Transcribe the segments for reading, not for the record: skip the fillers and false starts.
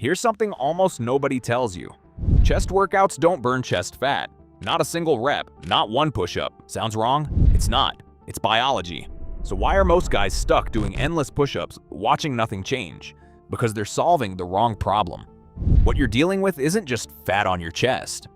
Here's something almost nobody tells you. Chest workouts don't burn chest fat. Not a single rep, not one push-up. Sounds wrong? It's not. It's biology. So why are most guys stuck doing endless push-ups, watching nothing change? Because they're solving the wrong problem. What you're dealing with isn't just fat on your chest.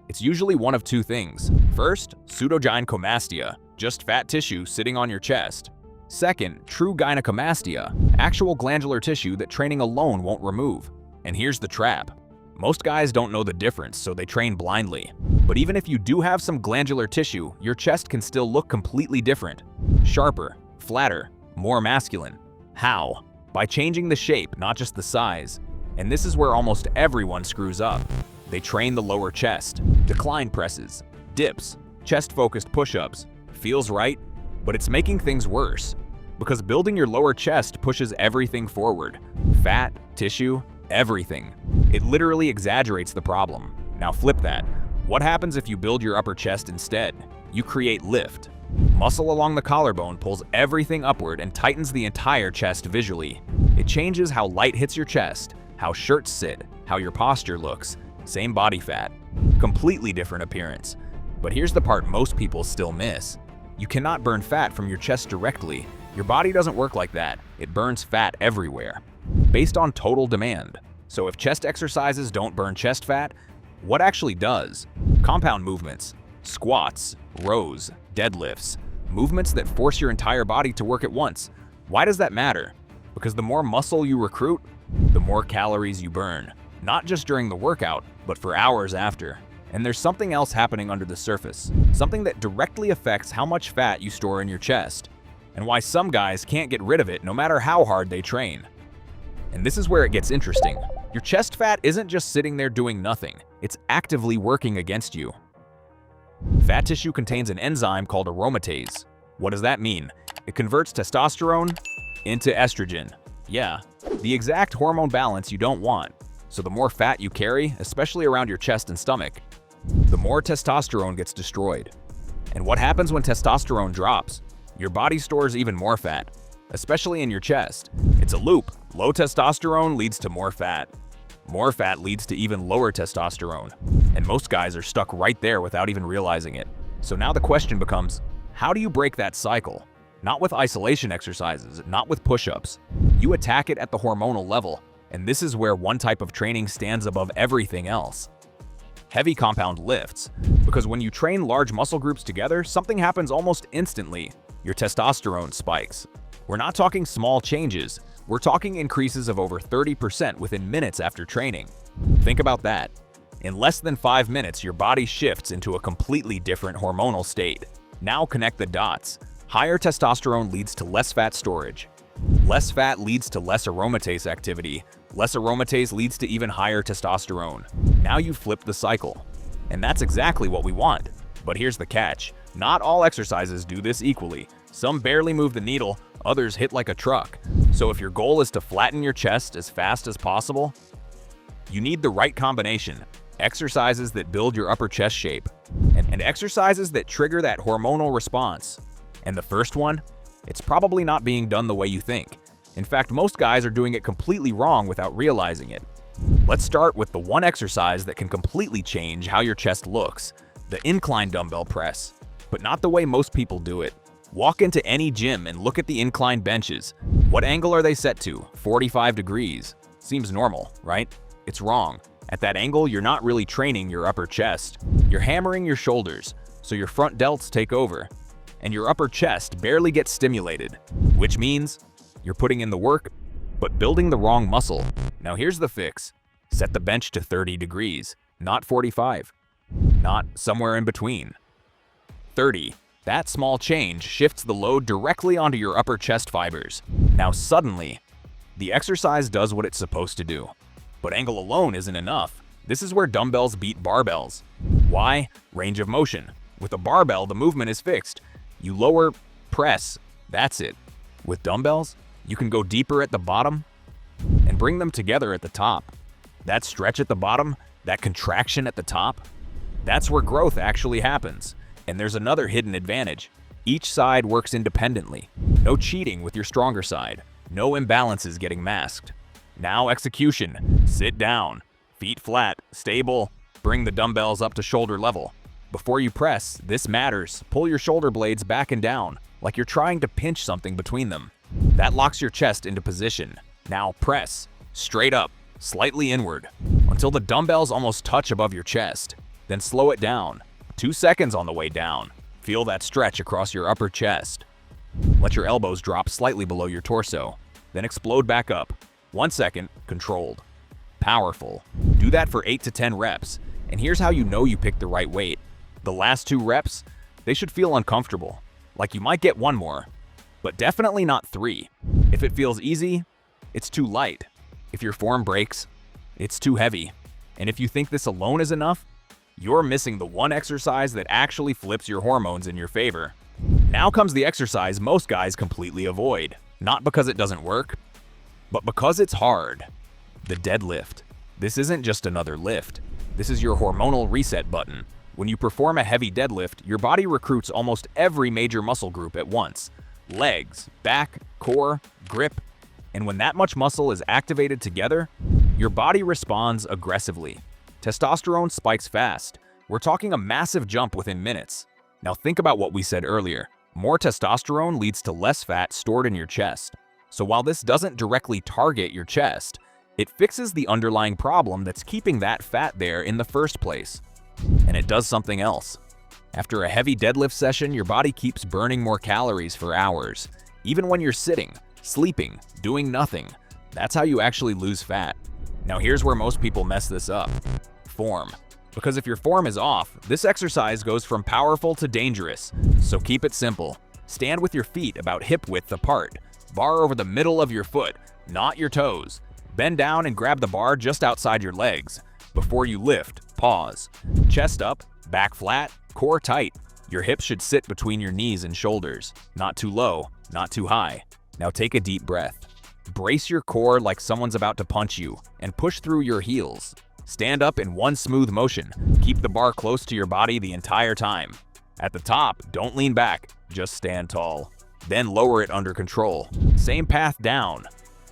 It's usually one of two things. First, pseudo-gynecomastia, just fat tissue sitting on your chest. Second, true gynecomastia, actual glandular tissue that training alone won't remove. And here's the trap. Most guys don't know the difference, so they train blindly. But even if you do have some glandular tissue, your chest can still look completely different. Sharper, flatter, more masculine. How? By changing the shape, not just the size. And this is where almost everyone screws up. They train the lower chest, decline presses, dips, chest-focused push-ups. Feels right, but it's making things worse. Because building your lower chest pushes everything forward. Fat, tissue, everything. It literally exaggerates the problem. Now flip that. What happens if you build your upper chest instead? You create lift. Muscle along the collarbone pulls everything upward and tightens the entire chest visually. It changes how light hits your chest, how shirts sit, how your posture looks. Same body fat. Completely different appearance. But here's the part most people still miss. You cannot burn fat from your chest directly. Your body doesn't work like that. It burns fat everywhere, based on total demand. So if chest exercises don't burn chest fat, what actually does? Compound movements, squats, rows, deadlifts, movements that force your entire body to work at once. Why does that matter? Because the more muscle you recruit, the more calories you burn. Not just during the workout, but for hours after. And there's something else happening under the surface, something that directly affects how much fat you store in your chest, and why some guys can't get rid of it no matter how hard they train. And this is where it gets interesting. Your chest fat isn't just sitting there doing nothing, it's actively working against you. Fat tissue contains an enzyme called aromatase. What does that mean? It converts testosterone into estrogen. Yeah, the exact hormone balance you don't want. So the more fat you carry, especially around your chest and stomach, the more testosterone gets destroyed. And what happens when testosterone drops? Your body stores even more fat, especially in your chest. It's a loop. Low testosterone leads to more fat. More fat leads to even lower testosterone. And most guys are stuck right there without even realizing it. So now the question becomes, how do you break that cycle? Not with isolation exercises, not with push-ups. You attack it at the hormonal level. And this is where one type of training stands above everything else. Heavy compound lifts. Because when you train large muscle groups together, something happens almost instantly. Your testosterone spikes. We're not talking small changes. We're talking increases of over 30% within minutes after training. Think about that. In less than 5 minutes, your body shifts into a completely different hormonal state. Now connect the dots. Higher testosterone leads to less fat storage. Less fat leads to less aromatase activity. Less aromatase leads to even higher testosterone. Now you flip the cycle. And that's exactly what we want. But here's the catch. Not all exercises do this equally. Some barely move the needle, others hit like a truck. So if your goal is to flatten your chest as fast as possible, you need the right combination. Exercises that build your upper chest shape, and exercises that trigger that hormonal response. And the first one? It's probably not being done the way you think. In fact, most guys are doing it completely wrong without realizing it. Let's start with the one exercise that can completely change how your chest looks, the incline dumbbell press. But not the way most people do it. Walk into any gym and look at the incline benches. What angle are they set to? 45 degrees. Seems normal, right? It's wrong. At that angle, you're not really training your upper chest. You're hammering your shoulders, so your front delts take over. And your upper chest barely gets stimulated, which means you're putting in the work, but building the wrong muscle. Now here's the fix. Set the bench to 30 degrees, not 45. Not somewhere in between. 30. That small change shifts the load directly onto your upper chest fibers. Now suddenly, the exercise does what it's supposed to do. But angle alone isn't enough. This is where dumbbells beat barbells. Why? Range of motion. With a barbell, the movement is fixed. You lower, press, that's it. With dumbbells, you can go deeper at the bottom and bring them together at the top. That stretch at the bottom, that contraction at the top, that's where growth actually happens. And there's another hidden advantage. Each side works independently. No cheating with your stronger side. No imbalances getting masked. Now execution. Sit down. Feet flat, stable. Bring the dumbbells up to shoulder level. Before you press, this matters. Pull your shoulder blades back and down, like you're trying to pinch something between them. That locks your chest into position. Now press. Straight up, slightly inward, until the dumbbells almost touch above your chest. Then slow it down. 2 seconds on the way down. Feel that stretch across your upper chest. Let your elbows drop slightly below your torso. Then explode back up. 1 second, controlled. Powerful. Do that for 8 to 10 reps. And here's how you know you picked the right weight. The last 2 reps, they should feel uncomfortable. Like you might get 1 more, but definitely not 3. If it feels easy, it's too light. If your form breaks, it's too heavy. And if you think this alone is enough, you're missing the one exercise that actually flips your hormones in your favor. Now comes the exercise most guys completely avoid. Not because it doesn't work, but because it's hard. The deadlift. This isn't just another lift. This is your hormonal reset button. When you perform a heavy deadlift, your body recruits almost every major muscle group at once. Legs, back, core, grip. And when that much muscle is activated together, your body responds aggressively. Testosterone spikes fast. We're talking a massive jump within minutes. Now think about what we said earlier. More testosterone leads to less fat stored in your chest. So while this doesn't directly target your chest, it fixes the underlying problem that's keeping that fat there in the first place. And it does something else. After a heavy deadlift session, your body keeps burning more calories for hours. Even when you're sitting, sleeping, doing nothing. That's how you actually lose fat. Now here's where most people mess this up. Form. Because if your form is off, this exercise goes from powerful to dangerous. So keep it simple. Stand with your feet about hip width apart. Bar over the middle of your foot, not your toes. Bend down and grab the bar just outside your legs. Before you lift, pause. Chest up, back flat, core tight. Your hips should sit between your knees and shoulders. Not too low, not too high. Now take a deep breath. Brace your core like someone's about to punch you and push through your heels. Stand up in one smooth motion. Keep the bar close to your body the entire time. At the top, don't lean back, just stand tall. Then lower it under control. Same path down.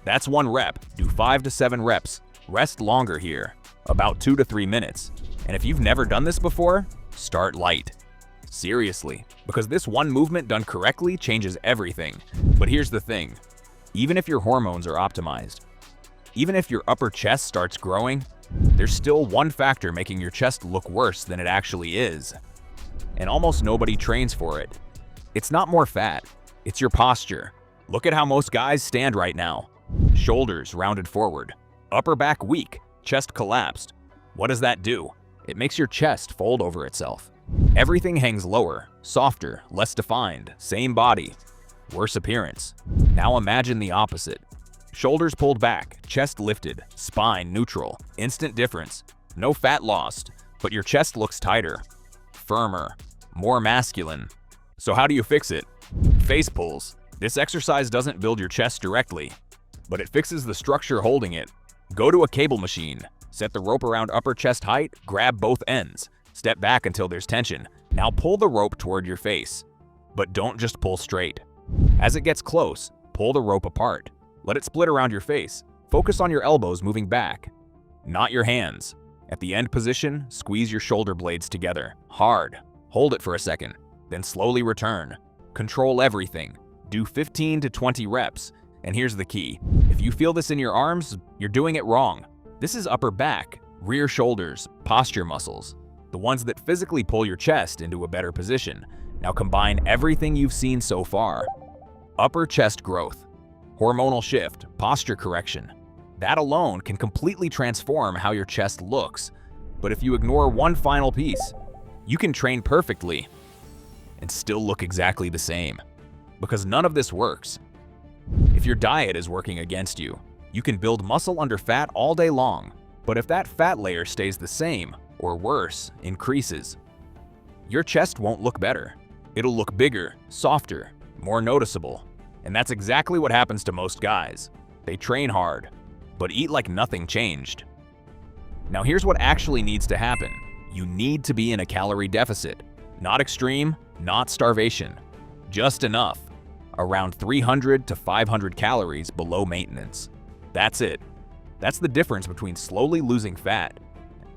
That's 1 rep. Do 5 to 7 reps. Rest longer here, about 2 to 3 minutes. And if you've never done this before, start light. Seriously, because this one movement done correctly changes everything. But here's the thing. Even if your hormones are optimized, even if your upper chest starts growing, there's still one factor making your chest look worse than it actually is. And almost nobody trains for it. It's not more fat, it's your posture. Look at how most guys stand right now. Shoulders rounded forward, upper back weak, chest collapsed. What does that do? It makes your chest fold over itself. Everything hangs lower, softer, less defined, same body, worse appearance. Now imagine the opposite. Shoulders pulled back, chest lifted, spine neutral. Instant difference. No fat lost, but your chest looks tighter, firmer, more masculine. So how do you fix it? Face pulls. This exercise doesn't build your chest directly, but it fixes the structure holding it. Go to a cable machine. Set the rope around upper chest height, grab both ends. Step back until there's tension. Now pull the rope toward your face. But don't just pull straight. As it gets close, pull the rope apart. Let it split around your face. Focus on your elbows moving back, not your hands. At the end position, squeeze your shoulder blades together, hard. Hold it for a second, then slowly return. Control everything. Do 15 to 20 reps. And here's the key. If you feel this in your arms, you're doing it wrong. This is upper back, rear shoulders, posture muscles. The ones that physically pull your chest into a better position. Now combine everything you've seen so far. Upper chest growth, hormonal shift, posture correction. That alone can completely transform how your chest looks. But if you ignore one final piece, you can train perfectly and still look exactly the same. Because none of this works. If your diet is working against you, you can build muscle under fat all day long. But if that fat layer stays the same, or worse, increases, your chest won't look better. It'll look bigger, softer, more noticeable. And that's exactly what happens to most guys. They train hard, but eat like nothing changed. Now here's what actually needs to happen. You need to be in a calorie deficit. Not extreme, not starvation. Just enough. Around 300 to 500 calories below maintenance. That's it. That's the difference between slowly losing fat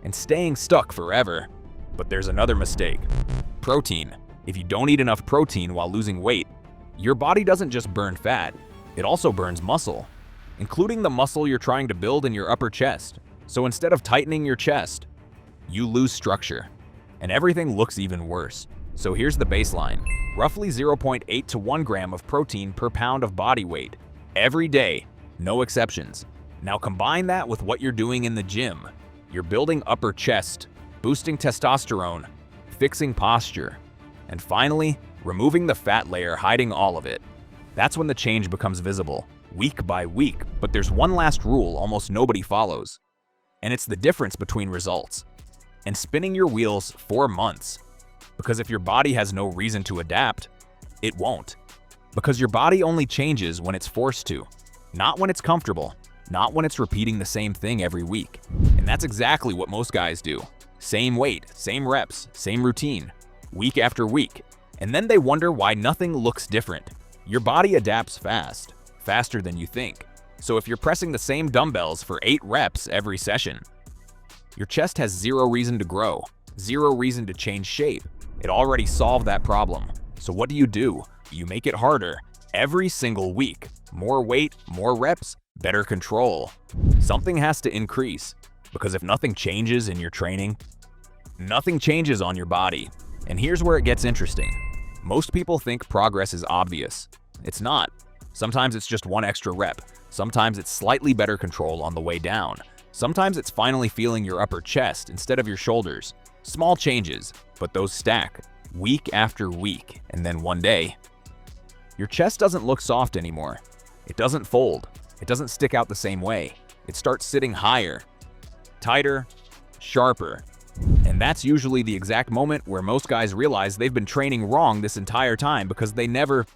and staying stuck forever. But there's another mistake. Protein. If you don't eat enough protein while losing weight, your body doesn't just burn fat, it also burns muscle, including the muscle you're trying to build in your upper chest. So instead of tightening your chest, you lose structure, and everything looks even worse. So here's the baseline. Roughly 0.8 to 1 gram of protein per pound of body weight, every day, no exceptions. Now combine that with what you're doing in the gym. You're building upper chest, boosting testosterone, fixing posture, and finally, removing the fat layer hiding all of it. That's when the change becomes visible, week by week. But there's one last rule almost nobody follows, and it's the difference between results and spinning your wheels for months. Because if your body has no reason to adapt, it won't. Because your body only changes when it's forced to, not when it's comfortable, not when it's repeating the same thing every week. And that's exactly what most guys do. Same weight, same reps, same routine, week after week. And then they wonder why nothing looks different. Your body adapts fast, faster than you think. So if you're pressing the same dumbbells for 8 reps every session, your chest has zero reason to grow, zero reason to change shape. It already solved that problem. So what do? You make it harder every single week. More weight, more reps, better control. Something has to increase, because if nothing changes in your training, nothing changes on your body. And here's where it gets interesting. Most people think progress is obvious. It's not. Sometimes it's just one extra rep. Sometimes it's slightly better control on the way down. Sometimes it's finally feeling your upper chest instead of your shoulders. Small changes, but those stack week after week. And then one day, your chest doesn't look soft anymore. It doesn't fold. It doesn't stick out the same way. It starts sitting higher, tighter, sharper. And that's usually the exact moment where most guys realize they've been training wrong this entire time because they never